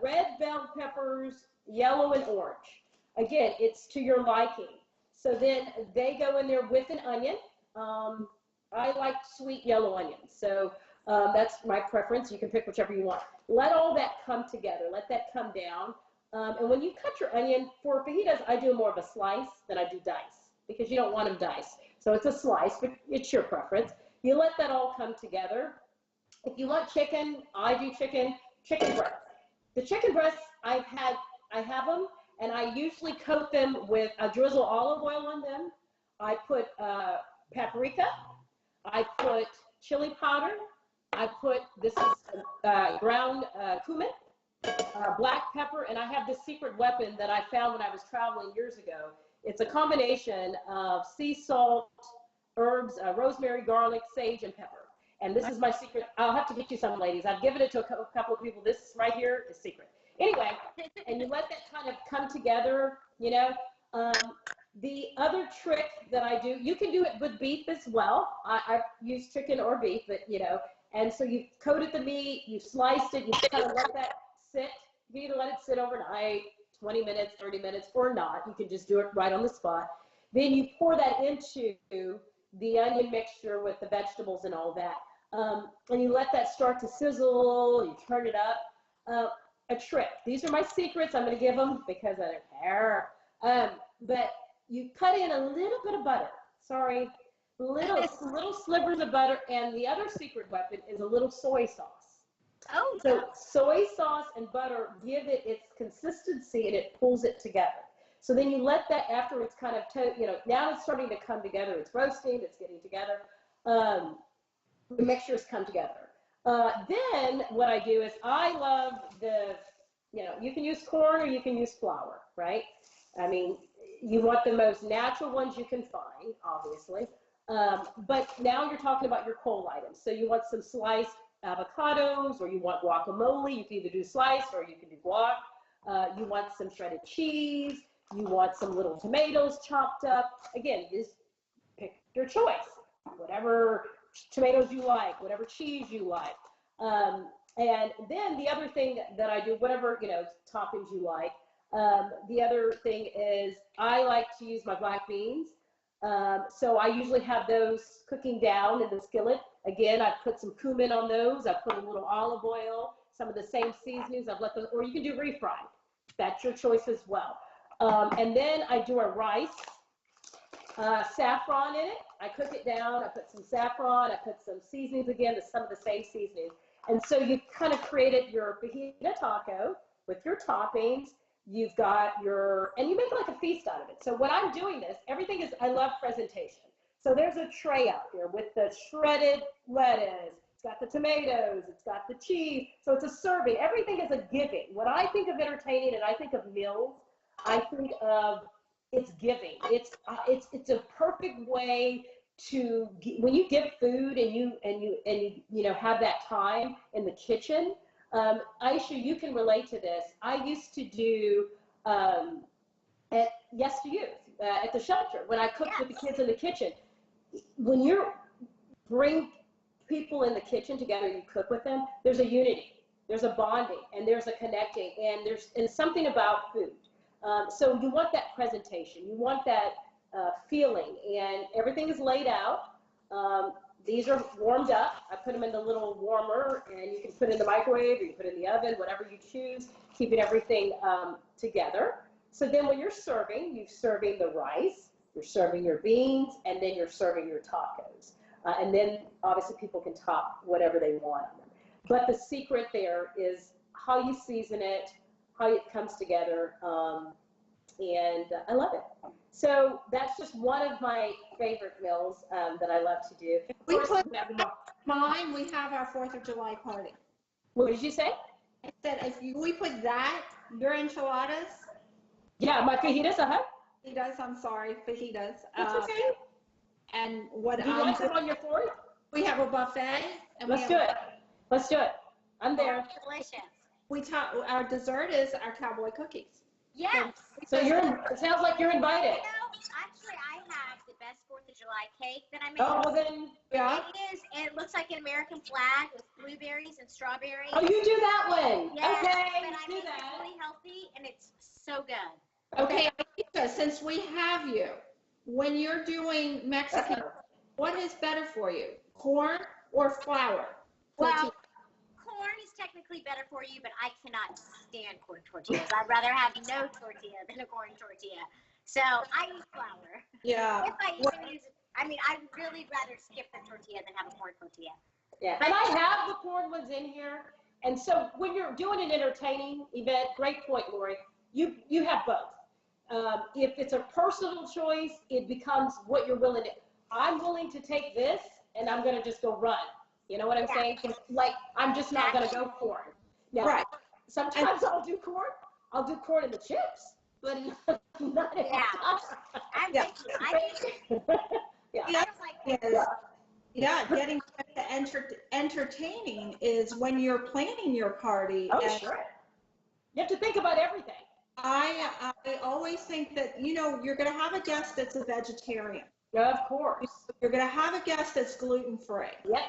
red bell peppers, yellow and orange. Again, it's to your liking. So then they go in there with an onion. I like sweet yellow onions. So that's my preference. You can pick whichever you want. Let all that come together. Let that come down. And when you cut your onion, for fajitas, I do more of a slice than I do dice because you don't want them diced. So it's a slice, but it's your preference. You let that all come together. If you want chicken, I do chicken breast. The chicken breasts, I have them, and I usually coat them with, I drizzle olive oil on them. I put paprika. I put chili powder. I put, this is ground cumin. Black pepper, and I have this secret weapon that I found when I was traveling years ago. It's a combination of sea salt, herbs, rosemary, garlic, sage, and pepper. And this is my secret. I'll have to get you some, ladies. I've given it to a couple of people. This right here is secret. Anyway, and you let that kind of come together, The other trick that I do, you can do it with beef as well. I use chicken or beef, but and so you coated the meat, you sliced it, you kind of let that sit. You need to let it sit overnight, 20 minutes, 30 minutes, or not. You can just do it right on the spot. Then you pour that into the onion mixture with the vegetables and all that. And you let that start to sizzle, you turn it up. A trick. These are my secrets. I'm going to give them because I don't care. But you cut in a little bit of butter. Sorry, little slivers of butter, and the other secret weapon is a little soy sauce. Oh, So soy sauce and butter give it its consistency, and it pulls it together. So then you let that, after it's kind of, now it's starting to come together. It's roasting, it's getting together. The mixtures come together. Then what I do is I love you can use corn or you can use flour, right? I mean, you want the most natural ones you can find, obviously. But now you're talking about your cold items. So you want some sliced avocados, or you want guacamole. You can either do sliced or you can do guac. You want some shredded cheese. You want some little tomatoes chopped up. Again, you just pick your choice. Whatever tomatoes you like, whatever cheese you like. And then the other thing that I do, whatever, toppings you like. The other thing is I like to use my black beans. So I usually have those cooking down in the skillet. Again, I put some cumin on those. I put a little olive oil, some of the same seasonings. I've let them, or you can do refried. That's your choice as well. And then I do a rice, saffron in it. I cook it down. I put some saffron. I put some seasonings again, some of the same seasonings. And so you kind of created your fajita taco with your toppings. You've got and you make like a feast out of it. So when I'm doing this, everything is, I love presentation. So there's a tray out there with the shredded lettuce. It's got the tomatoes. It's got the cheese. So it's a serving. Everything is a giving. When I think of entertaining and I think of meals, I think of it's giving. It's a perfect way to, when you give food and you have that time in the kitchen. Aisha, you can relate to this. I used to do at Yes to Youth at the shelter when I cooked with the kids in the kitchen. When you bring people in the kitchen together, you cook with them. There's a unity, there's a bonding, and there's a connecting, and something about food. So you want that presentation, you want that feeling, and everything is laid out. These are warmed up. I put them in the little warmer, and you can put it in the microwave or you put it in the oven, whatever you choose, keeping everything together. So then when you're serving the rice, you're serving your beans, and then you're serving your tacos. And then obviously people can top whatever they want on them. But the secret there is how you season it, how it comes together, and I love it. So that's just one of my favorite meals that I love to do. We put mine. We have our 4th of July party. What did you say? I said we put that, your enchiladas. Yeah, my fajitas. Fajitas. I'm sorry, fajitas. That's okay. And what do you like them on your 4th? We have a buffet. And Let's do it. Let's do it. I'm there. Delicious. Our dessert is our cowboy cookies. Yes. So it sounds like you're invited. Actually, I have the best 4th of July cake that I made. Oh, well then, yeah. It looks like an American flag with blueberries and strawberries. Oh, you do that one. Yes, okay, but I do made that. it really healthy, and it's so good. Okay, since we have you, when you're doing Mexican, what is better for you, corn or flour? Well, corn is technically better for you, but I cannot stand corn tortillas. I'd rather have no tortilla than a corn tortilla. So I use flour. Yeah. If I even use, I'd really rather skip the tortilla than have a corn tortilla. Yeah, and I have the corn ones in here. And so when you're doing an entertaining event, great point, Lori, you have both. If it's a personal choice, it becomes what you're willing to. I'm willing to take this, and I'm going to just go run. You know what I'm saying? Like, I'm just not going to go corn. Now, right. Sometimes I'll do corn in the chips, but not every time. I'm with you. Getting back to entertaining is when you're planning your party. Oh, sure. You have to think about everything. I always think that, you're going to have a guest that's a vegetarian. Yeah, of course. You're going to have a guest that's gluten-free. Yep.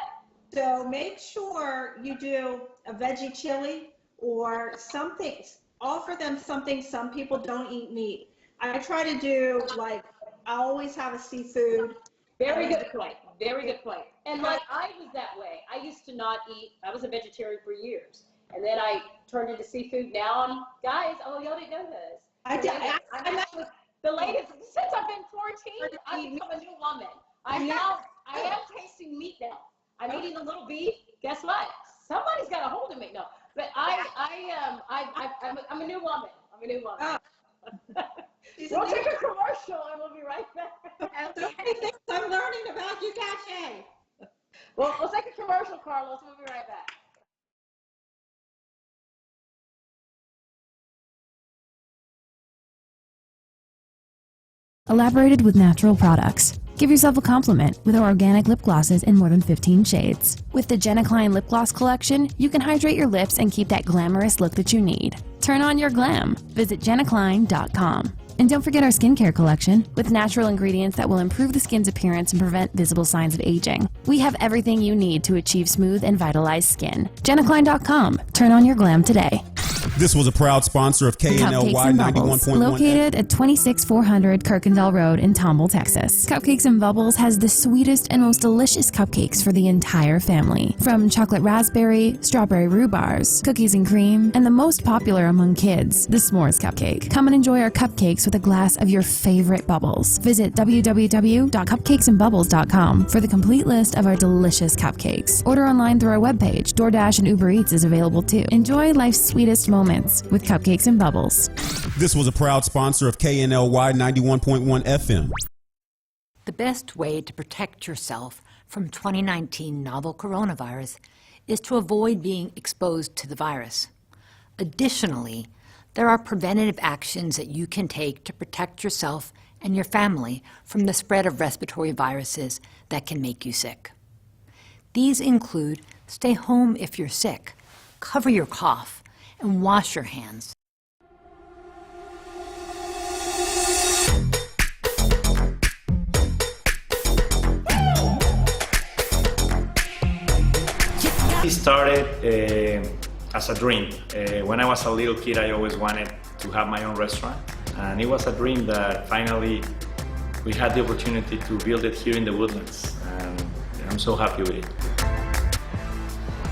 So make sure you do a veggie chili or something. Offer them something. Some people don't eat meat. I try to do, I always have a seafood. Very good point. Very good point. And I was that way. I used to not eat. I was a vegetarian for years. And then I turned into seafood. Now y'all didn't know this. I'm with the latest, since I've been 14, I've become a new woman. I am tasting meat now. I'm eating a little beef. Guess what? Somebody's got a hold of me. No, but I'm a new woman. I'm a new woman. Oh. We'll take a commercial and we'll be right back. So many things I'm learning about you, Cache. Well, we'll take a commercial, Carlos. We'll be right back. Elaborated with natural products. Give yourself a compliment with our organic lip glosses in more than 15 shades. With the KNLY Lip Gloss Collection, you can hydrate your lips and keep that glamorous look that you need. Turn on your glam. Visit KNLY.com. And don't forget our skincare collection with natural ingredients that will improve the skin's appearance and prevent visible signs of aging. We have everything you need to achieve smooth and vitalized skin. KNLY.com. Turn on your glam today. This was a proud sponsor of KNLY Cupcakes and Bubbles, 91.1 located at 26400 Kirkendall Road in Tomball, Texas. Cupcakes and Bubbles has the sweetest and most delicious cupcakes for the entire family. From chocolate raspberry, strawberry rhubars, cookies and cream, and the most popular among kids, the s'mores cupcake. Come and enjoy our cupcakes with a glass of your favorite bubbles. Visit www.cupcakesandbubbles.com for the complete list of our delicious cupcakes. Order online through our webpage. DoorDash and Uber Eats is available too. Enjoy life's sweetest moments with Cupcakes and Bubbles. This was a proud sponsor of KNLY 91.1 FM. The best way to protect yourself from 2019 novel coronavirus is to avoid being exposed to the virus. Additionally, there are preventative actions that you can take to protect yourself and your family from the spread of respiratory viruses that can make you sick. These include stay home if you're sick, cover your cough, and wash your hands. It started as a dream. When I was a little kid, I always wanted to have my own restaurant. And it was a dream that finally we had the opportunity to build it here in the Woodlands. And I'm so happy with it.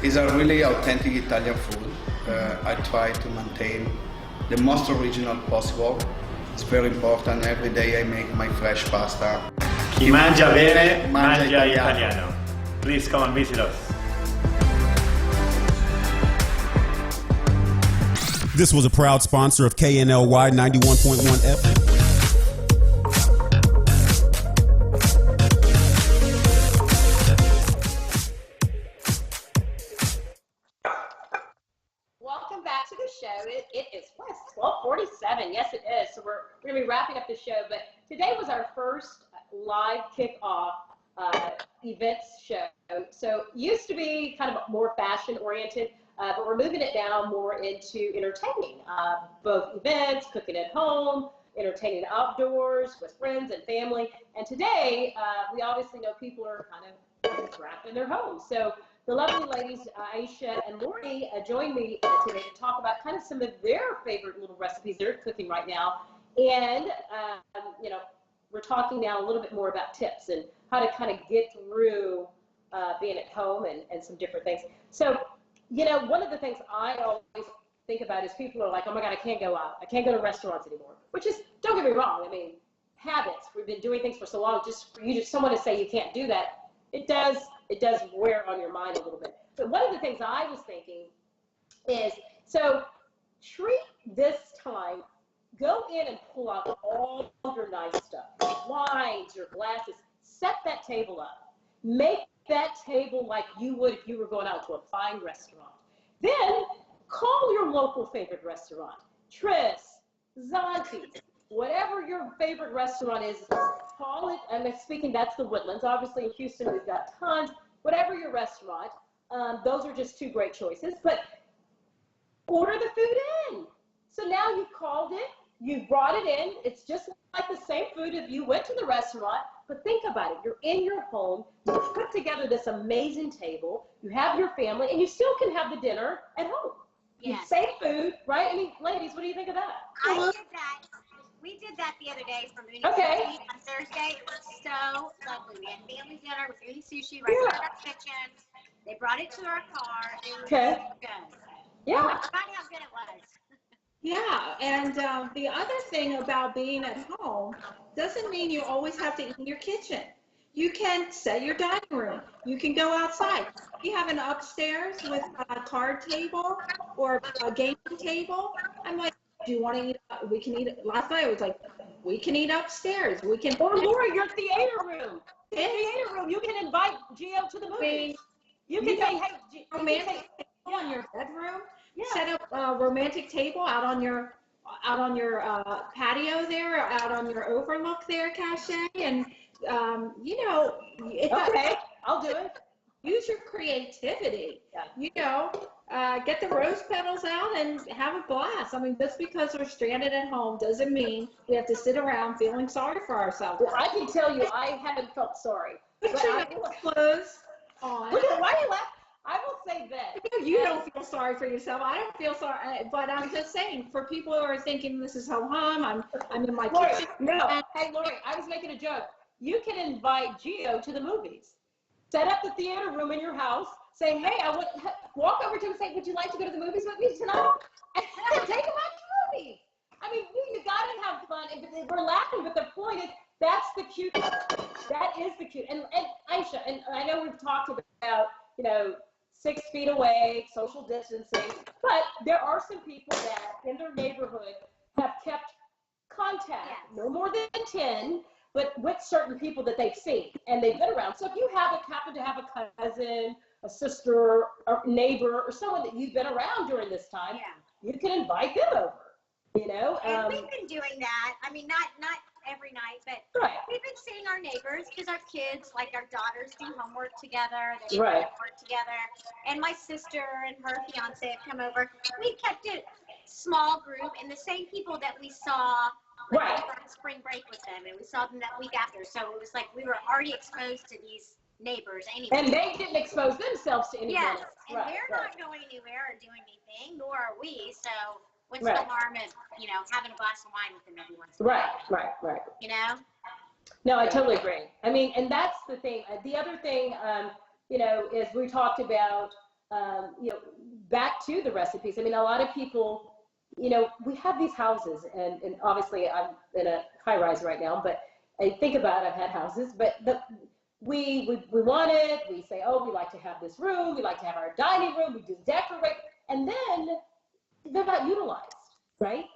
It's a really authentic Italian food. I try to maintain the most original possible. It's very important. Every day I make my fresh pasta. Chi mangia bene, mangia italiano. Please come and visit us. This was a proud sponsor of KNLY 91.1 FM. Welcome back to the show. It is 12:47. Yes, it is. So we're going to be wrapping up the show. But today was our first live kickoff events show. So used to be kind of more fashion oriented, but we're moving it now more into entertaining, both events, cooking at home, entertaining outdoors with friends and family. And today, we obviously know people are kind of trapped in their homes. So the lovely ladies, Aisha and Lori, joined me today to talk about kind of some of their favorite little recipes they're cooking right now. And, we're talking now a little bit more about tips and how to kind of get through being at home and some different things. So, one of the things I always think about is people are like, oh my God, I can't go out. I can't go to restaurants anymore, which is, don't get me wrong. I mean, habits. We've been doing things for so long. Just for you, someone to say you can't do that, it does wear on your mind a little bit. But one of the things I was thinking is, so treat this time, go in and pull out all of your nice stuff, your wines, your glasses, set that table up. Make that table like you would if you were going out to a fine restaurant. Then call your local favorite restaurant, Tris, Zanti's, whatever your favorite restaurant is, call it, and speaking, that's the Woodlands. Obviously in Houston, we've got tons, whatever your restaurant, those are just two great choices, but order the food in. So now you've called it, you brought it in, it's just like the same food if you went to the restaurant, but think about it, you're in your home, you put together this amazing table, you have your family, and you still can have the dinner at home. Yes. You save food, right? I mean, ladies, what do you think of that? I did that. We did that the other day for Mooney Okay. Sushi on Thursday. It was so lovely. We had family dinner with Mooney Sushi right in our kitchen. They brought it to our car. It was really good. Yeah. I forgot how good it was. Yeah, and the other thing about being at home doesn't mean you always have to eat in your kitchen. You can set your dining room. You can go outside. You have an upstairs with a card table or a gaming table. I'm like, do you want to eat? We can eat. Last night I was like, we can eat upstairs. We can. Or Lori, your theater room. In the theater room, you can invite Gio to the movies. You can say, hey, romantic table in your bedroom. Yeah. Set up a romantic table out on your patio there, out on your overlook there, Cache, and you know, okay, I'll do it. Use your creativity. Yeah. You know, get the rose petals out and have a blast. I mean, just because we're stranded at home doesn't mean we have to sit around feeling sorry for ourselves. Well, I can tell you, I haven't felt sorry. Put your clothes on. Why are you laughing? I will say this. You don't feel sorry for yourself. I don't feel sorry, but I'm just saying, for people who are thinking this is ho-hum, I'm in my Lori, kitchen. no. Hey, Lori, I was making a joke. You can invite Gio to the movies. Set up the theater room in your house, saying, hey, walk over to him and say, would you like to go to the movies with me tonight? And take him out to the movies. I mean, you got to have fun. We're laughing, but the point is, that's the cute. That is the cute. And Aisha, and I know we've talked about, you know, 6 feet away, social distancing, but there are some people that in their neighborhood have kept contact, no more than 10, but with certain people that they've seen and they've been around. So if you happen to have a cousin, a sister, or neighbor, or someone that you've been around during this time, you can invite them over. You know, and we've been doing that. I mean, not every night, but we've been seeing our neighbors because our kids, like our daughters, do homework together. They do homework together, and my sister and her fiance have come over. We kept it small group, and the same people that we saw on spring break with them, and we saw them that week after. So it was like we were already exposed to these neighbors anyway. And they didn't expose themselves to anyone else. And they're not going anywhere or doing anything, nor are we. So what's the harm in, you know, having a glass of wine with them every once in a while? Right. You know? No, I totally agree. I mean, and that's the thing. The other thing, you know, is we talked about, you know, back to the recipes. I mean, a lot of people, you know, we have these houses, and obviously I'm in a high rise right now, but I think about it, I've had houses, but we want it. We say, oh, we like to have this room. We like to have our dining room. We just decorate. And then they're not utilized, right?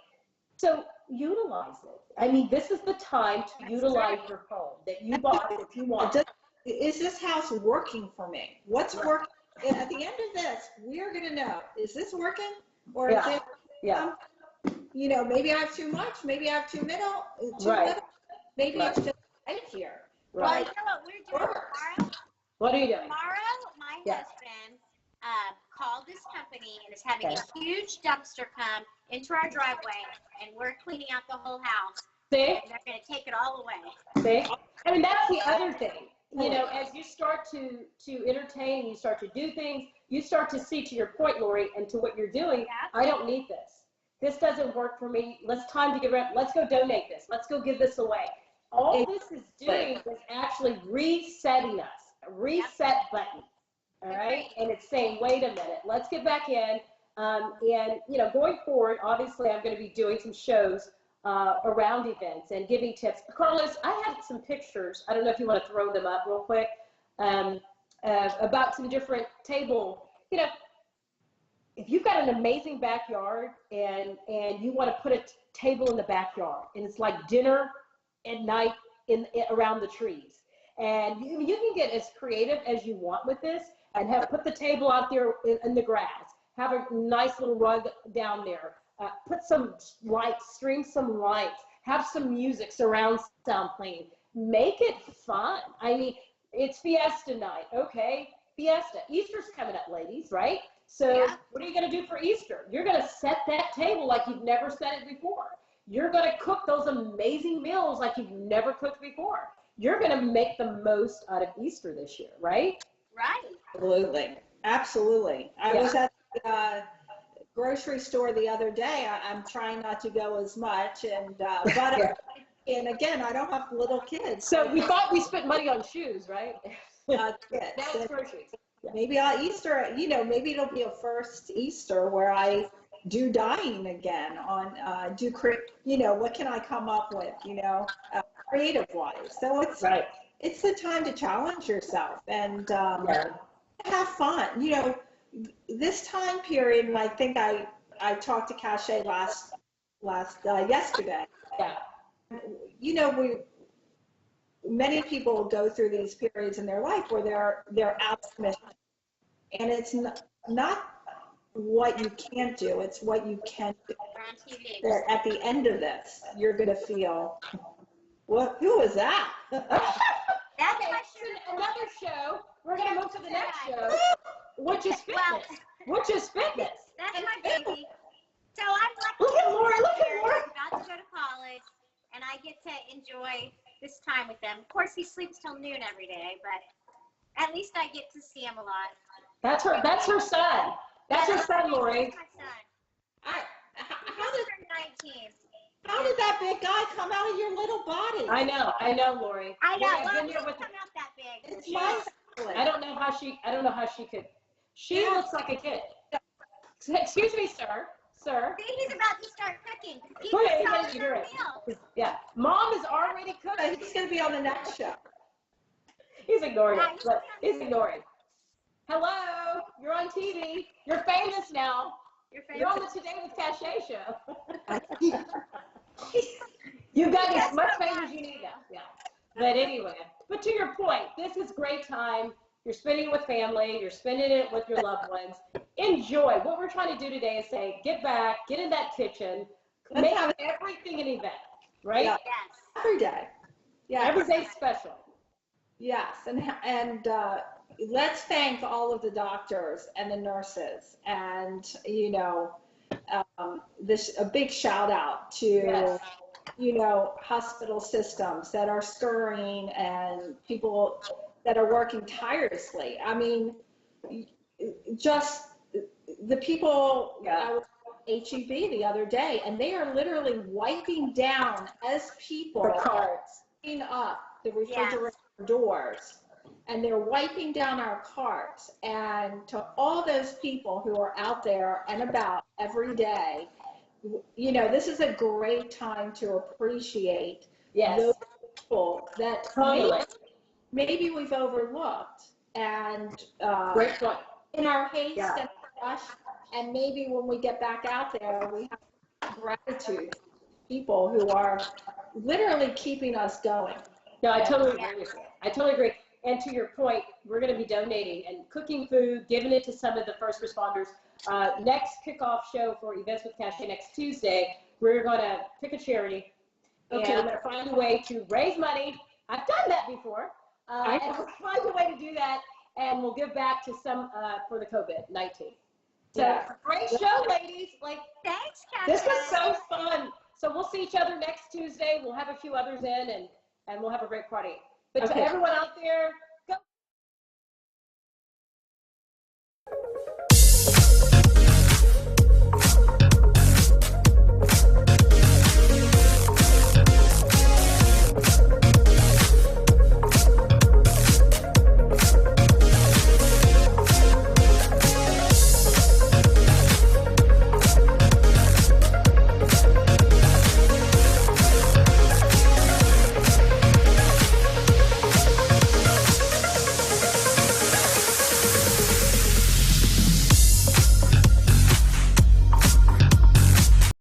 So utilize it. I mean, this is the time to utilize your home that you bought if you want. Is this house working for me? What's working? At the end of this, we're going to know, is this working? Or is it, you know, maybe I have too much, maybe I have too little, maybe it's just right here. Well, you know what we're doing tomorrow? What are you doing? Tomorrow, my husband called this company and is having a huge dumpster come into our driveway, and we're cleaning out the whole house. See? And they're going to take it all away. See? I mean, that's the other thing. You know, as you start to entertain, you start to do things, you start to see, to your point, Lori, and to what you're doing, I don't need this. This doesn't work for me. Let's time to get rid. Let's go donate this. Let's go give this away. All this is doing is actually resetting us, a reset button. All right. And it's saying, wait a minute, let's get back in. And, you know, going forward, obviously, I'm going to be doing some shows around events and giving tips. Carlos, I had some pictures. I don't know if you want to throw them up real quick about some different table. You know, if you've got an amazing backyard and you want to put a table in the backyard, and it's like dinner at night around the trees, and you can get as creative as you want with this, and put the table out there in the grass, have a nice little rug down there, put some lights, stream some lights, have some music, surround sound playing, make it fun. I mean, it's Fiesta night, okay? Fiesta. Easter's coming up, ladies, right? So what are you going to do for Easter? You're going to set that table like you've never set it before. You're going to cook those amazing meals like you've never cooked before. You're going to make the most out of Easter this year, right? Right. Absolutely. I was at the grocery store the other day. I'm trying not to go as much, and and again, I don't have little kids. So we thought we spent money on shoes, right? Now it's groceries. Maybe Easter, you know, maybe it'll be a first Easter where I do dyeing again on, you know, what can I come up with, you know, creative wise. So it's, it's the time to challenge yourself and have fun. You know, this time period, and I think I talked to Cache yesterday. Yeah. You know, many people go through these periods in their life where they're out of mission, and it's not what you can't do, it's what you can do. That at the end of this, you're going to feel, what? Who is that? That's Okay, my so another show. We're going to move to the next show, which is fitness. Which is fitness. That's my baby. So I'm lucky. Look at Laura. Look at I'm Laura. about to go to college, and I get to enjoy this time with them. Of course, he sleeps till noon every day, but at least I get to see him a lot. That's her son. That's her son, Lori. That's my son. How did that big guy come out of your little body? I know, Lori. I know. I've Well, been he here didn't with come out that big. It's my family. I don't know how she could. She looks like a kid. Excuse me, sir. Sir. See, he's about to start cooking. He's Wait, starting wait, our you're meal. Yeah. Mom is already cooking. He's going to be on the next show. He's ignoring Yeah, it. He's ignoring. Hello, you're on TV. You're famous now. You're on the Today with Cache show. You've got as much fame as you need now. Yeah. But anyway, but to your point, this is great time. You're spending it with family. You're spending it with your loved ones. Enjoy. What we're trying to do today is say, get back, get in that kitchen, make everything an event, right? Yeah. Yes. Every day. Yeah. Every day's special. Yes, and let's thank all of the doctors and the nurses, and you know, a big shout out to you know, hospital systems that are scurrying and people that are working tirelessly. I mean, just the people. I was at HEB the other day, and they are literally wiping down as people clean up the refrigerator doors, and they're wiping down our carts. And to all those people who are out there and about every day, you know, this is a great time to appreciate those people that maybe we've overlooked, and Great point. in our haste and rush, and maybe when we get back out there, we have gratitude for people who are literally keeping us going. No, I totally agree with you. I totally agree. And to your point, we're going to be donating and cooking food, giving it to some of the first responders. Next kickoff show for Events with Cache next Tuesday, we're going to pick a charity. Okay. And I'm going to find a way to raise money. I've done that before. And we'll find a way to do that, and we'll give back to some for the COVID-19. So great show, ladies. Like, thanks, Cache. This was so fun. So we'll see each other next Tuesday. We'll have a few others in, and we'll have a great party. But to everyone out there, go.